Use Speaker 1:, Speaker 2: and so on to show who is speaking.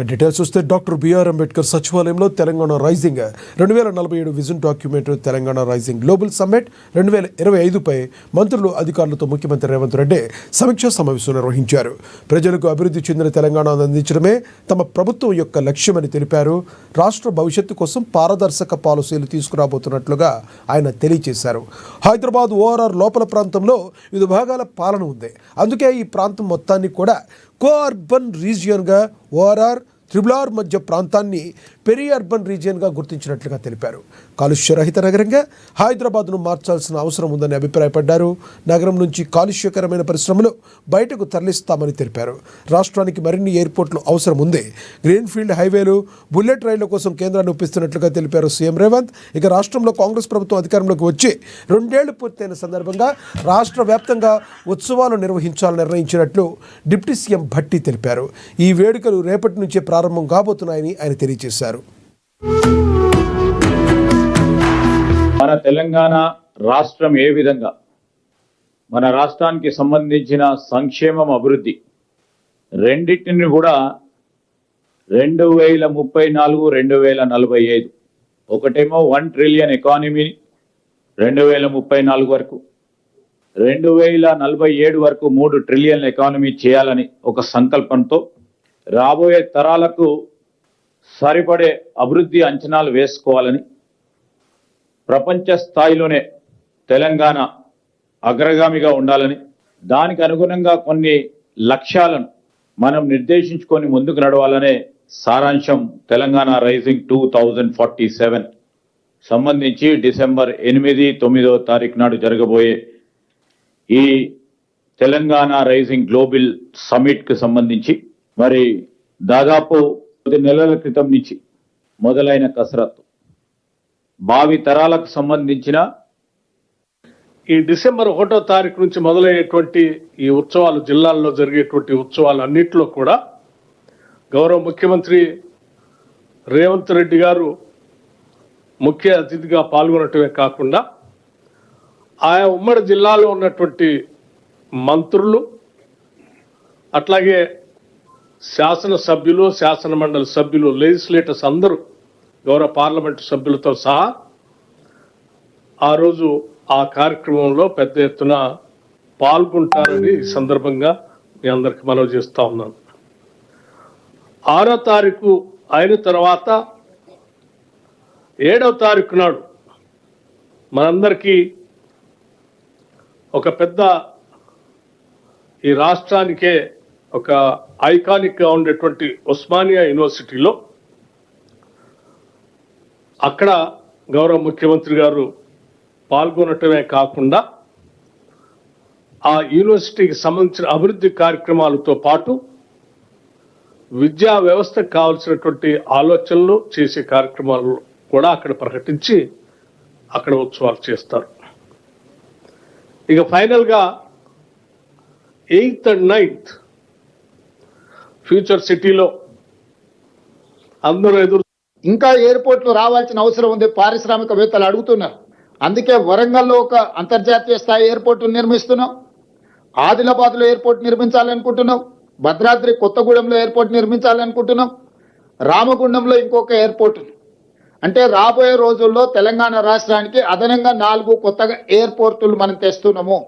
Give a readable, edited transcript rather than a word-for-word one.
Speaker 1: Details చూస్తే doctor BR Ambedkar సచివాలయంలో Telangana rising 2047 vision document Telangana rising global summit 2025పై మంత్రులు అధికారులతో ముఖ్యమంత్రి రేవంత్ రెడ్డి సమీక్షా సమావేశం నిర్వహించారు. ప్రజలకు అభివృద్ధి చెందిన తెలంగాణను అందించడమే తమ ప్రభుత్వం యొక్క లక్ష్యమని తెలిపారు. రాష్ట్ర భవిష్యత్తు కోసం పారదర్శక పాలసీలు తీసుకురాబోతున్నట్లుగా ఆయన తెలియజేశారు. హైదరాబాద్ ఓఆర్ఆర్ లోపల ప్రాంతంలో వివిధ భాగాల పాలన ఉంది. అందుకే ఈ ప్రాంతం మొత్తాన్ని కూడా కో-అర్బన్ రీజియన్గా ఓఆర్ఆర్ ట్రిబుల్ మధ్య ప్రాంతాన్ని పెరి అర్బన్ రీజియన్గా గుర్తించినట్లుగా తెలిపారు. కాలుష్య రహిత నగరంగా హైదరాబాద్ను మార్చాల్సిన అవసరం ఉందని అభిప్రాయపడ్డారు. నగరం నుంచి కాలుష్యకరమైన పరిశ్రమలు బయటకు తరలిస్తామని తెలిపారు. రాష్ట్రానికి మరిన్ని ఎయిర్పోర్ట్లు అవసరం ఉంది. గ్రీన్ఫీల్డ్ హైవేలు, బుల్లెట్ రైళ్ల కోసం కేంద్రాన్ని ఒప్పిస్తున్నట్లుగా తెలిపారు సీఎం రేవంత్. ఇక రాష్ట్రంలో కాంగ్రెస్ ప్రభుత్వం అధికారంలోకి వచ్చి 2 ఏళ్లు పూర్తయిన సందర్భంగా రాష్ట్ర వ్యాప్తంగా ఉత్సవాలు నిర్వహించాలని నిర్ణయించినట్లు డిప్యూటీ సీఎం భట్టి తెలిపారు. ఈ వేడుకలు రేపటి నుంచే ప్రారంభం కాబోతున్నాయని ఆయన తెలియజేశారు.
Speaker 2: మన తెలంగాణ రాష్ట్రం ఏ విధంగా మన రాష్ట్రానికి సంబంధించిన సంక్షేమం అభివృద్ధి రెండింటిని కూడా 2034 2045 ఒకటేమో 1 ట్రిలియన్ ఎకానమీ 2034 వరకు 2047 వరకు 3 ట్రిలియన్ ఎకానమీ చేయాలని ఒక సంకల్పంతో రాబోయే తరాలకు సరిపడే అభివృద్ధి అంచనాలు వేసుకోవాలని ప్రపంచ స్థాయిలోనే తెలంగాణ అగ్రగామిగా ఉండాలని దానికి అనుగుణంగా కొన్ని లక్ష్యాలను మనం నిర్దేశించుకొని ముందుకు నడవాలనే సారాంశం తెలంగాణ రైజింగ్ 2047 సంబంధించి డిసెంబర్ 8-9 తారీఖు నాడు జరగబోయే ఈ తెలంగాణ రైజింగ్ గ్లోబల్ సమ్మిట్కి సంబంధించి మరి దాదాపు 10 నెలల క్రితం నుంచి మొదలైన కసరత్తు భావి తరాలకు సంబంధించిన
Speaker 3: ఈ డిసెంబర్ 1వ తారీఖు నుంచి మొదలయ్యేటువంటి ఈ ఉత్సవాలు, జిల్లాల్లో జరిగేటువంటి ఉత్సవాలు అన్నింటిలో కూడా గౌరవ ముఖ్యమంత్రి రేవంత్ రెడ్డి గారు ముఖ్య అతిథిగా పాల్గొనటమే కాకుండా ఆయా ఉమ్మడి జిల్లాలో ఉన్నటువంటి మంత్రులు అట్లాగే శాసన సభ్యులు, శాసన మండలి సభ్యులు, లెజిస్లేటర్స్ అందరూ గౌరవ పార్లమెంటు సభ్యులతో సహా ఆ రోజు ఆ కార్యక్రమంలో పెద్ద ఎత్తున పాల్గొంటారని ఈ సందర్భంగా మీ అందరికి మనవి చేస్తా ఉన్నాను. 6వ తారీఖు అయిన తర్వాత 7వ తారీఖు నాడు మనందరికీ ఒక పెద్ద ఈ రాష్ట్రానికే ఒక ఐకానిక్గా ఉండేటువంటి ఉస్మానియా యూనివర్సిటీలో అక్కడ గౌరవ ముఖ్యమంత్రి గారు పాల్గొనటమే కాకుండా ఆ యూనివర్సిటీకి సంబంధించిన అభివృద్ధి కార్యక్రమాలతో పాటు విద్యా వ్యవస్థకు కావాల్సినటువంటి ఆలోచనలు చేసే కార్యక్రమాలు కూడా అక్కడ ప్రకటించి అక్కడ ఉత్సవాలు చేస్తారు. ఇక ఫైనల్గా 8th and 9th ఫ్యూచర్ సిటీలో అందరూ
Speaker 4: ఇంకా ఎయిర్పోర్ట్లు రావాల్సిన అవసరం ఉంది. పారిశ్రామికవేత్తలు అడుగుతున్నారు. అందుకే వరంగల్లో ఒక అంతర్జాతీయ స్థాయి ఎయిర్పోర్ట్ నిర్మిస్తున్నాం. ఆదిలాబాద్లో ఎయిర్పోర్ట్ నిర్మించాలనుకుంటున్నాం. భద్రాద్రి కొత్తగూడెంలో ఎయిర్పోర్ట్ నిర్మించాలనుకుంటున్నాం. రామగుండంలో ఇంకొక ఎయిర్పోర్ట్. అంటే రాబోయే రోజుల్లో తెలంగాణ రాష్ట్రానికి అదనంగా 4 కొత్తగా ఎయిర్పోర్టులు మనం తెస్తున్నాము.